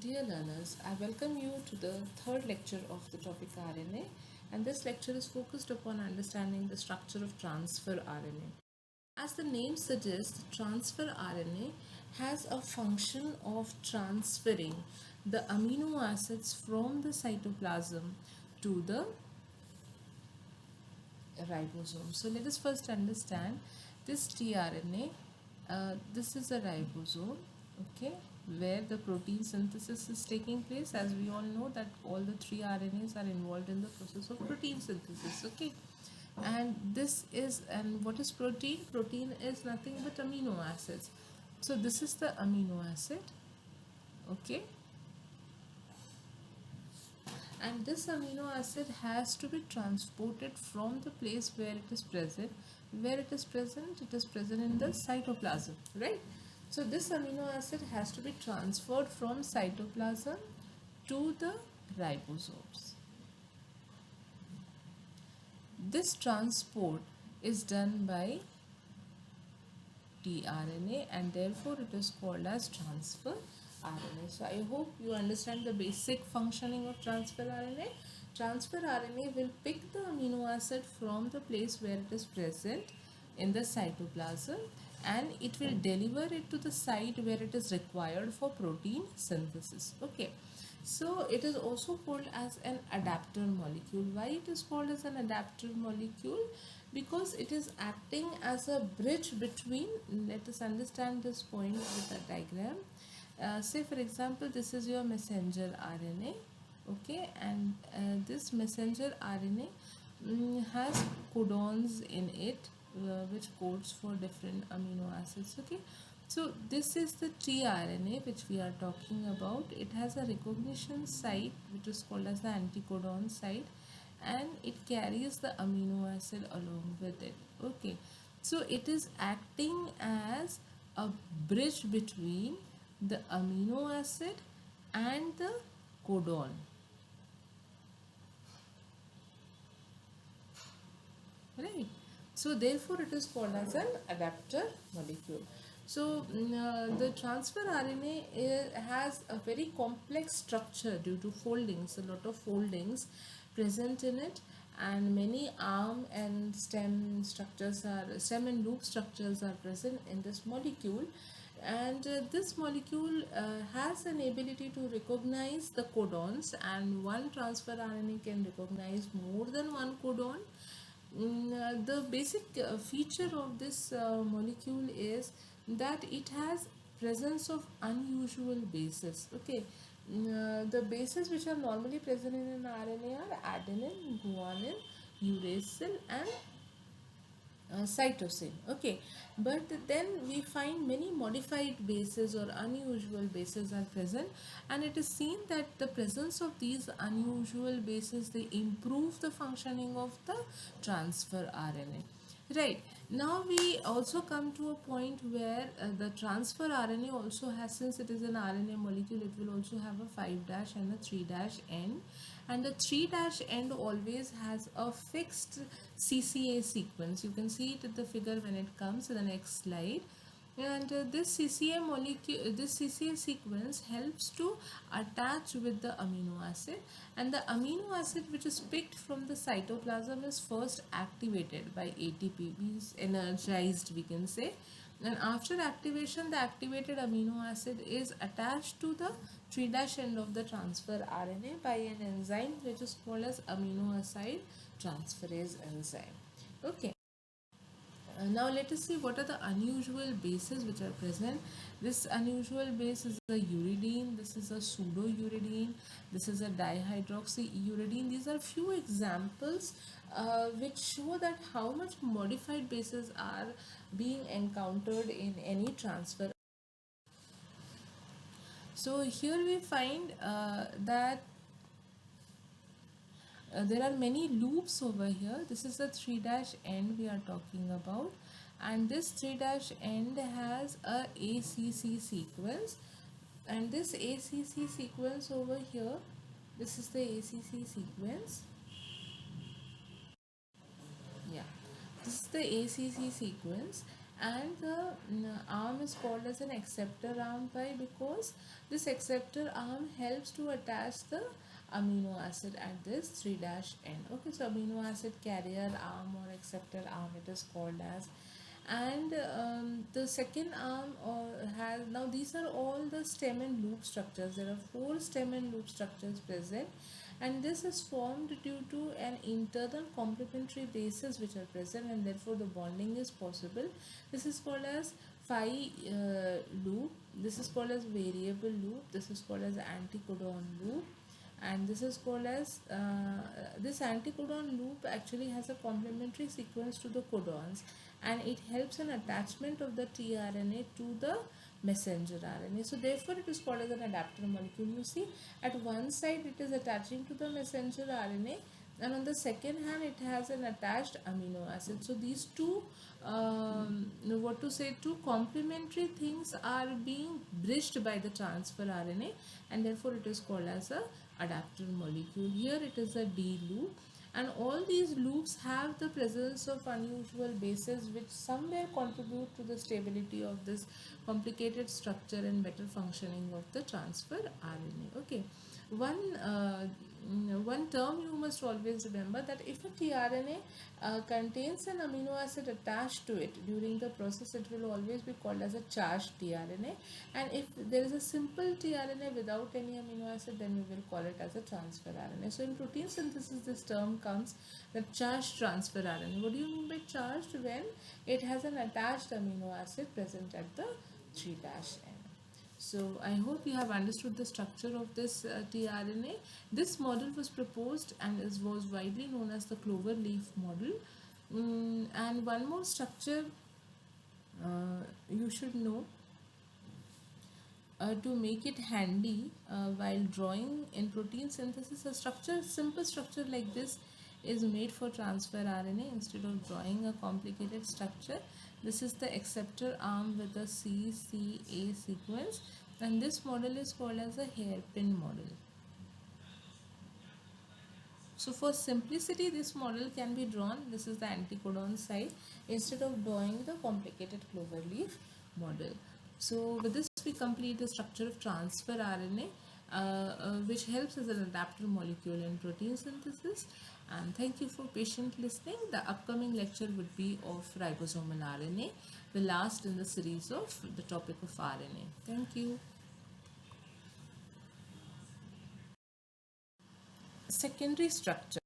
Dear learners, I welcome you to the third lecture of the topic RNA, and this lecture is focused upon understanding the structure of transfer RNA. As the name suggests, transfer RNA has a function of transferring the amino acids from the cytoplasm to the ribosome. So let us first understand this tRNA. This is a ribosome, okay, where the protein synthesis is taking place. As we all know that all the three RNAs are involved in the process of protein synthesis, okay. And this is, and what is protein? Protein is nothing but amino acids. So this is the amino acid, okay, and this amino acid has to be transported from the place where it is present. Where it is present? It is present in the cytoplasm, right? So this amino acid has to be transferred from cytoplasm to the ribosomes. This transport is done by tRNA, and therefore it is called as transfer RNA. So I hope you understand the basic functioning of transfer RNA. Transfer RNA will pick the amino acid from the place where it is present in the cytoplasm, and it will deliver it to the site where it is required for protein synthesis. Okay. So it is also called as an adapter molecule. Why it is called as an adapter molecule? Because it is acting as a bridge between, let us understand this point with a diagram. Say for example, this is your messenger RNA, okay, and this messenger RNA has codons in it, which codes for different amino acids, okay. So this is the tRNA which we are talking about. It has a recognition site which is called as the anticodon site, and it carries the amino acid along with it, okay. So it is acting as a bridge between the amino acid and the codon, right? So therefore it is called as an adapter molecule. So the transfer RNA has a very complex structure due to foldings, a lot of foldings present in it, and many arm and stem and loop structures are present in this molecule. And this molecule has an ability to recognize the codons, and one transfer RNA can recognize more than one codon. The basic feature of this molecule is that it has presence of unusual bases, okay. The bases which are normally present in an RNA are adenine, guanine, uracil, and cytosine, okay. But then we find many modified bases or unusual bases are present, and it is seen that the presence of these unusual bases, they improve the functioning of the transfer RNA, right. Now we also come to a point where the transfer RNA also has, since it is an RNA molecule, it will also have a 5' and a 3' end, and the 3' end always has a fixed CCA sequence. You can see it in the figure when it comes in the next slide. And this CCA molecule, this CCA sequence helps to attach with the amino acid, and the amino acid which is picked from the cytoplasm is first activated by ATP, means energized, we can say. And after activation, the activated amino acid is attached to the 3' end of the transfer RNA by an enzyme which is called as amino acid transferase enzyme, okay. Now let us see what are the unusual bases which are present. This unusual base is a uridine, this is a pseudouridine, this is a dihydroxyuridine. These are few examples which show that how much modified bases are being encountered in any transfer. So here we find that there are many loops over here. This is the 3' end we are talking about, and this 3' end has a ACC sequence, and this ACC sequence over here, this is the ACC sequence, yeah, this is the ACC sequence, And the arm is called as an acceptor arm. Why? Because this acceptor arm helps to attach the amino acid at this 3' end. Okay, so amino acid carrier arm or acceptor arm it is called as. And the second arm or has, now these are all the stem and loop structures. There are four stem and loop structures present, and this is formed due to an internal complementary bases which are present, and therefore the bonding is possible. This is called as phi loop, this is called as variable loop, this is called as anticodon loop, and this is called as this anticodon loop actually has a complementary sequence to the codons, and it helps in attachment of the tRNA to the messenger RNA. So therefore it is called as an adapter molecule. You see, at one side it is attaching to the messenger RNA, and on the second hand it has an attached amino acid. So these two what to say, two complementary things are being bridged by the transfer RNA, and therefore it is called as a adapter molecule. Here it is a D loop, and all these loops have the presence of unusual bases which somewhere contribute to the stability of this complicated structure and better functioning of the transfer RNA. Okay, one one term you must always remember, that if a tRNA contains an amino acid attached to it during the process, it will always be called as a charged tRNA, and if there is a simple tRNA without any amino acid, then we will call it as a transfer RNA. So in protein synthesis this term comes, the charged transfer RNA. What do you mean by charged? When it has an attached amino acid present at the 3' end. So I hope you have understood the structure of this tRNA. This model was proposed and was widely known as the clover leaf model. And one more structure you should know to make it handy while drawing in protein synthesis. A structure, simple structure like this is made for transfer RNA instead of drawing a complicated structure. This is the acceptor arm with a CCA sequence, and this model is called as a hairpin model. So for simplicity, this model can be drawn. This is the anticodon side instead of drawing the complicated cloverleaf model. So with this, we complete the structure of transfer RNA, which helps as an adapter molecule in protein synthesis. And thank you for patient listening. The upcoming lecture would be of ribosomal RNA, the last in the series of the topic of RNA. Thank you. Secondary structure.